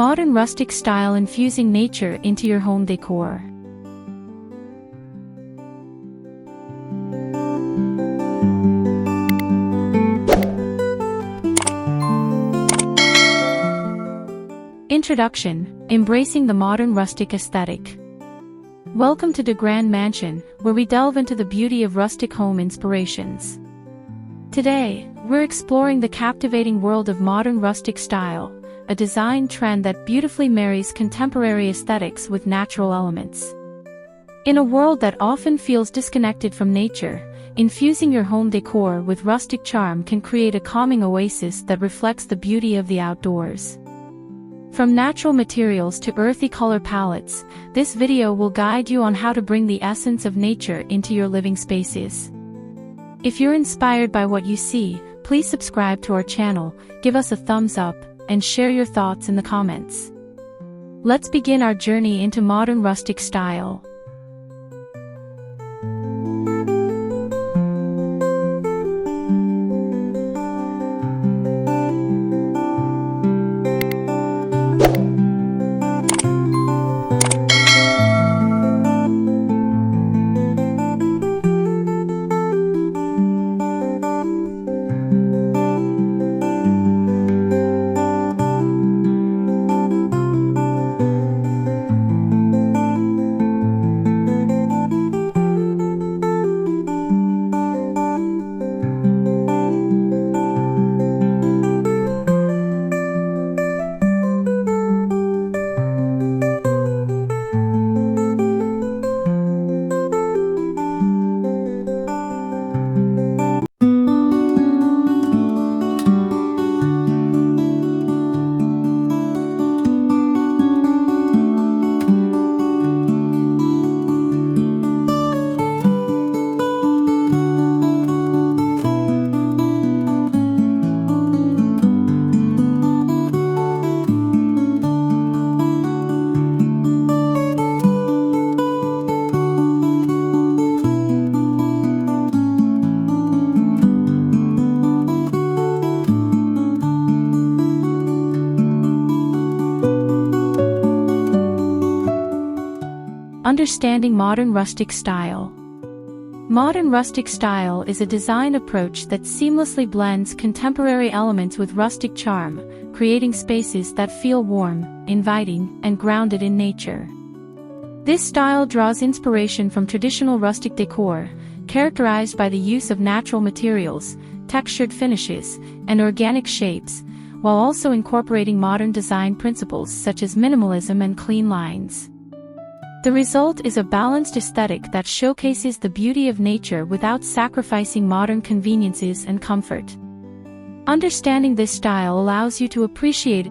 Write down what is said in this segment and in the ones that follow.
Modern rustic style infusing nature into your home decor. Introduction: Embracing the modern rustic aesthetic. Welcome to the Grand Mansion, where we delve into the beauty of rustic home inspirations. Today, we're exploring the captivating world of modern rustic style, a design trend that beautifully marries contemporary aesthetics with natural elements. In a world that often feels disconnected from nature, infusing your home decor with rustic charm can create a calming oasis that reflects the beauty of the outdoors. From natural materials to earthy color palettes, this video will guide you on how to bring the essence of nature into your living spaces. If you're inspired by what you see, please subscribe to our channel, give us a thumbs up, and share your thoughts in the comments. Let's begin our journey into modern rustic style. Understanding modern rustic style. Modern rustic style is a design approach that seamlessly blends contemporary elements with rustic charm, creating spaces that feel warm, inviting, and grounded in nature. This style draws inspiration from traditional rustic decor, characterized by the use of natural materials, textured finishes, and organic shapes, while also incorporating modern design principles such as minimalism and clean lines. The result is a balanced aesthetic that showcases the beauty of nature without sacrificing modern conveniences and comfort. Understanding this style allows you to appreciate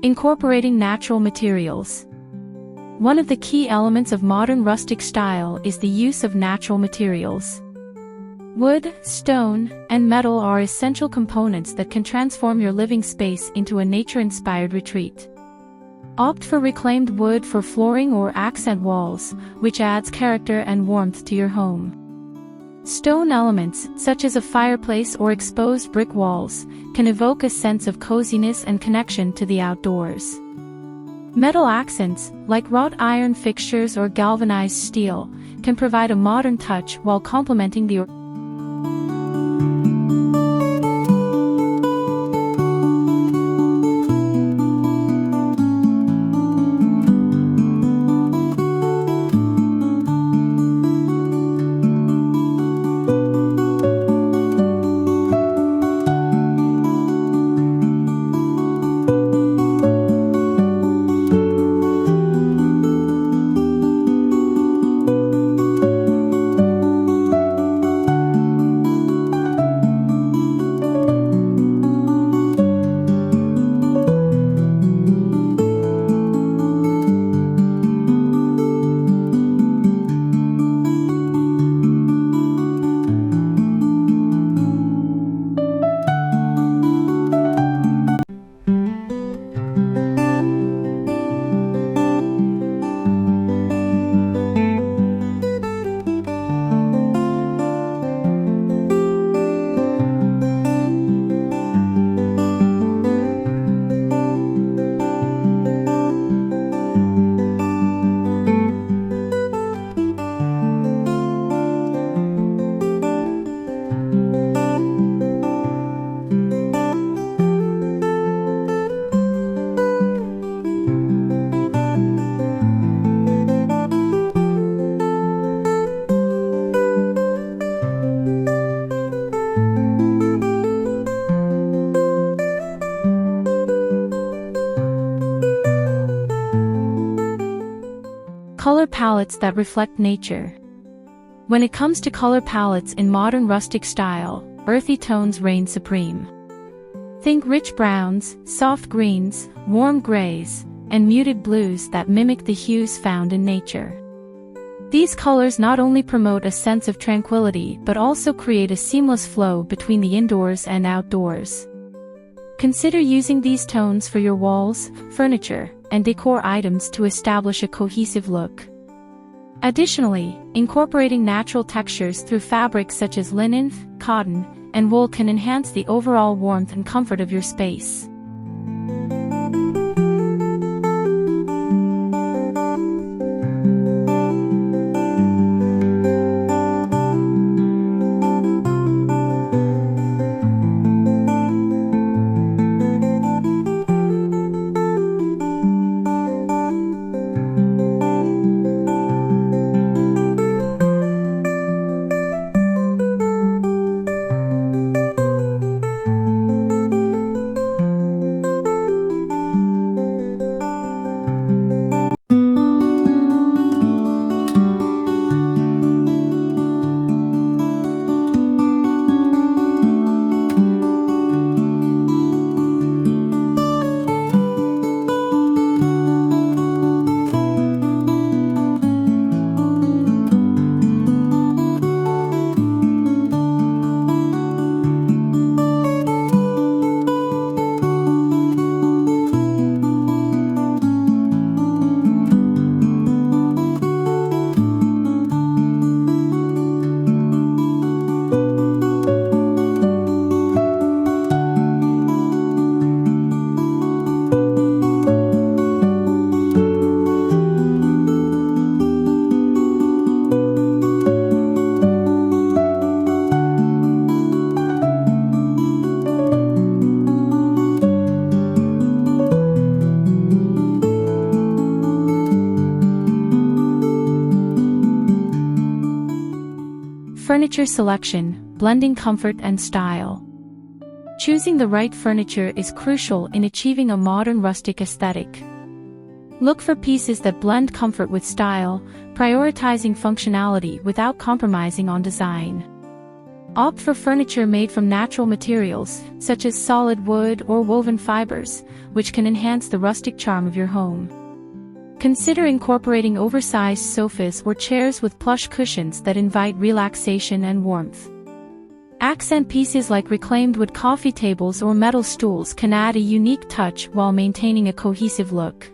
Incorporating natural materials. One of the key elements of modern rustic style is the use of natural materials. Wood, stone, and metal are essential components that can transform your living space into a nature-inspired retreat. Opt for reclaimed wood for flooring or accent walls, which adds character and warmth to your home. Stone elements, such as a fireplace or exposed brick walls, can evoke a sense of coziness and connection to the outdoors. Metal accents, like wrought iron fixtures or galvanized steel, can provide a modern touch while complementing the color palettes that reflect nature. When it comes to color palettes in modern rustic style, earthy tones reign supreme. Think rich browns, soft greens, warm grays, and muted blues that mimic the hues found in nature. These colors not only promote a sense of tranquility but also create a seamless flow between the indoors and outdoors. Consider using these tones for your walls, furniture, and decor items to establish a cohesive look. Additionally, incorporating natural textures through fabrics such as linen, cotton, and wool can enhance the overall warmth and comfort of your space. Furniture selection, blending comfort and style. Choosing the right furniture is crucial in achieving a modern rustic aesthetic. Look for pieces that blend comfort with style, prioritizing functionality without compromising on design. Opt for furniture made from natural materials, such as solid wood or woven fibers, which can enhance the rustic charm of your home. Consider incorporating oversized sofas or chairs with plush cushions that invite relaxation and warmth. Accent pieces like reclaimed wood coffee tables or metal stools can add a unique touch while maintaining a cohesive look.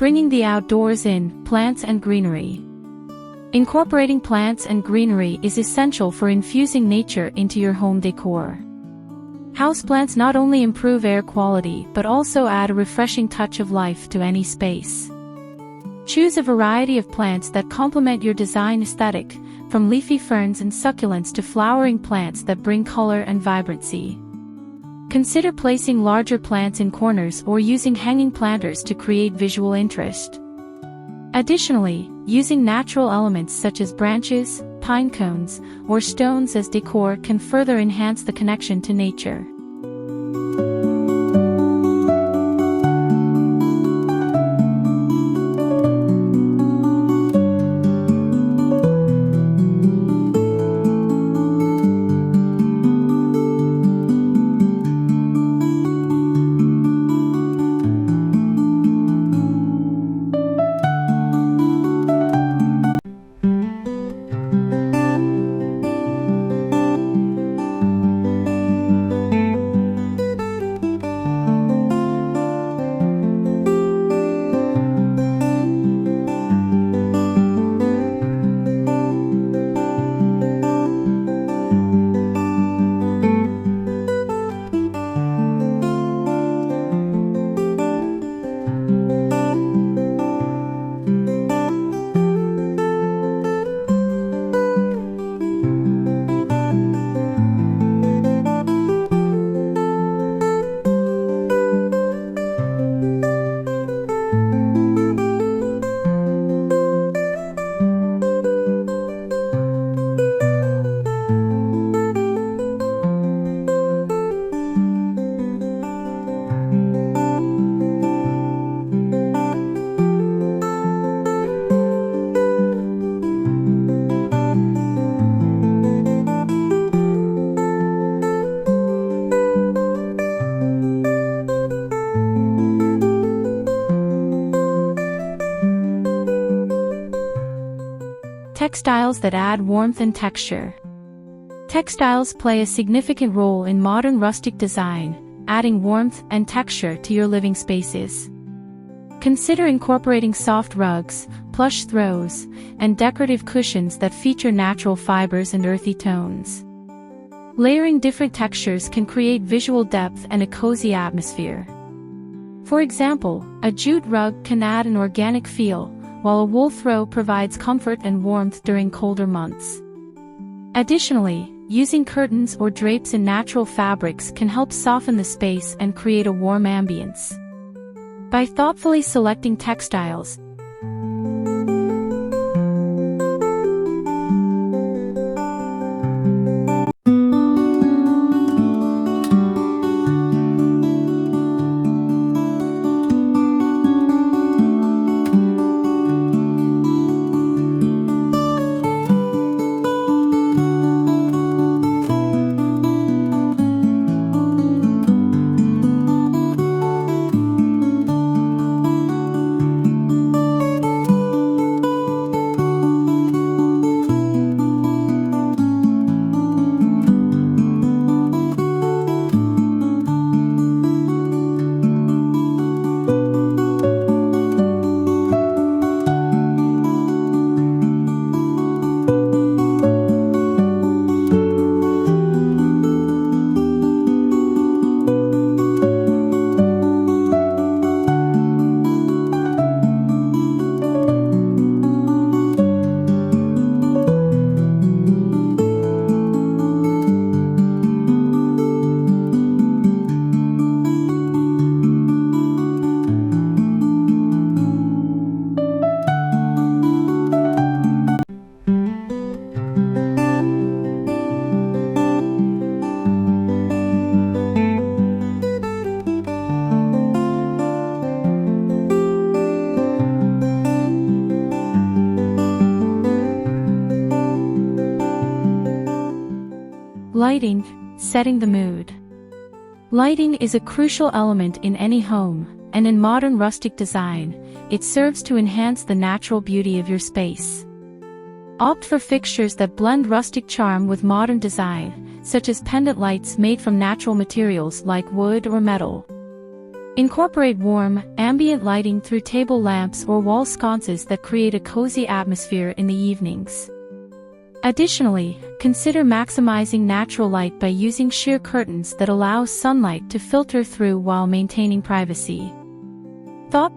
Bringing the outdoors in, plants and greenery. Incorporating plants and greenery is essential for infusing nature into your home decor. Houseplants not only improve air quality but also add a refreshing touch of life to any space. Choose a variety of plants that complement your design aesthetic, from leafy ferns and succulents to flowering plants that bring color and vibrancy. Consider placing larger plants in corners or using hanging planters to create visual interest. Additionally, using natural elements such as branches, pine cones, or stones as decor can further enhance the connection to nature. Textiles that add warmth and texture. Textiles play a significant role in modern rustic design, adding warmth and texture to your living spaces. Consider incorporating soft rugs, plush throws, and decorative cushions that feature natural fibers and earthy tones. Layering different textures can create visual depth and a cozy atmosphere. For example, a jute rug can add an organic feel, while a wool throw provides comfort and warmth during colder months. Additionally, using curtains or drapes in natural fabrics can help soften the space and create a warm ambience. By thoughtfully selecting textiles, Lighting, setting the mood. Lighting is a crucial element in any home, and in modern rustic design, it serves to enhance the natural beauty of your space. Opt for fixtures that blend rustic charm with modern design, such as pendant lights made from natural materials like wood or metal. Incorporate warm, ambient lighting through table lamps or wall sconces that create a cozy atmosphere in the evenings. Additionally, consider maximizing natural light by using sheer curtains that allow sunlight to filter through while maintaining privacy. Thought.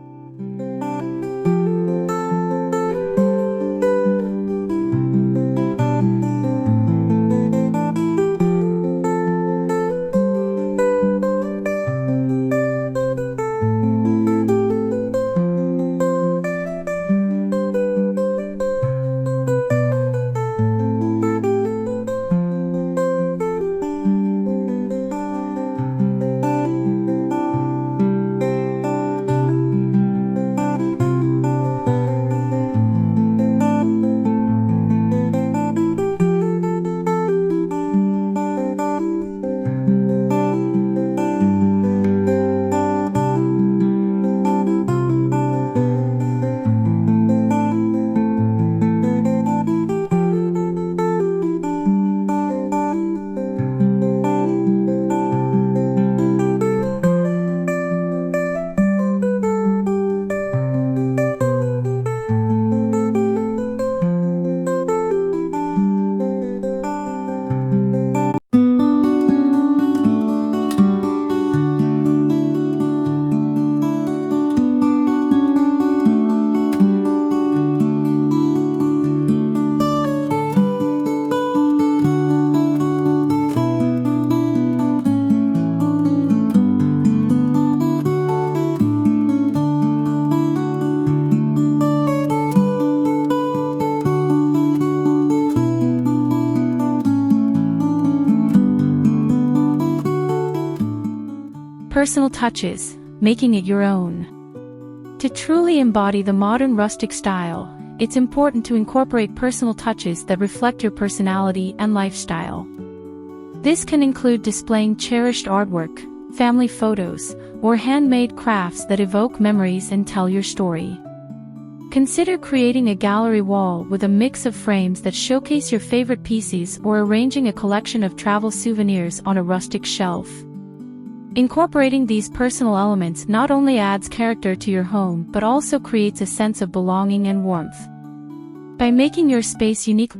Personal touches, making it your own. To truly embody the modern rustic style, it's important to incorporate personal touches that reflect your personality and lifestyle. This can include displaying cherished artwork, family photos, or handmade crafts that evoke memories and tell your story. Consider creating a gallery wall with a mix of frames that showcase your favorite pieces or arranging a collection of travel souvenirs on a rustic shelf. Incorporating these personal elements not only adds character to your home but also creates a sense of belonging and warmth. By making your space unique.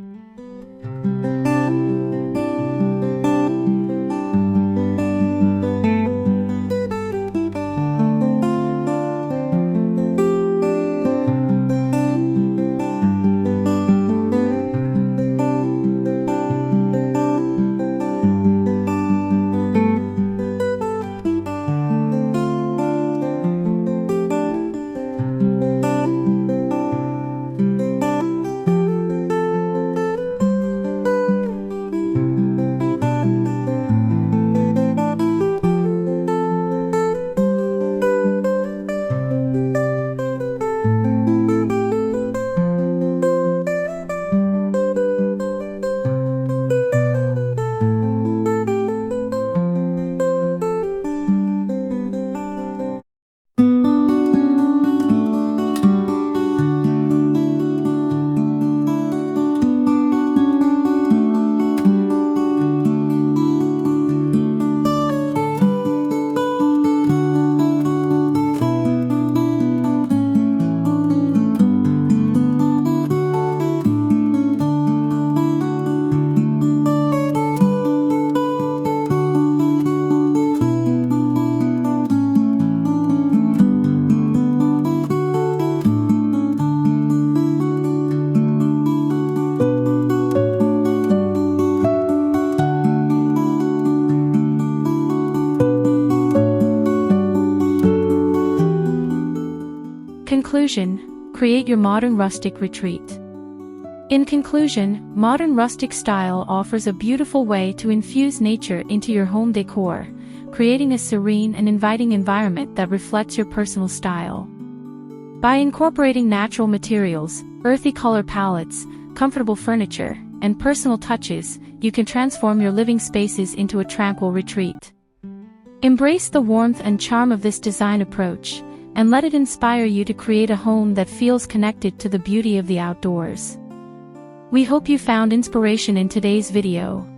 Conclusion, create your modern rustic retreat. In conclusion, modern rustic style offers a beautiful way to infuse nature into your home decor, creating a serene and inviting environment that reflects your personal style. By incorporating natural materials, earthy color palettes, comfortable furniture, and personal touches, you can transform your living spaces into a tranquil retreat. Embrace the warmth and charm of this design approach, and let it inspire you to create a home that feels connected to the beauty of the outdoors. We hope you found inspiration in today's video.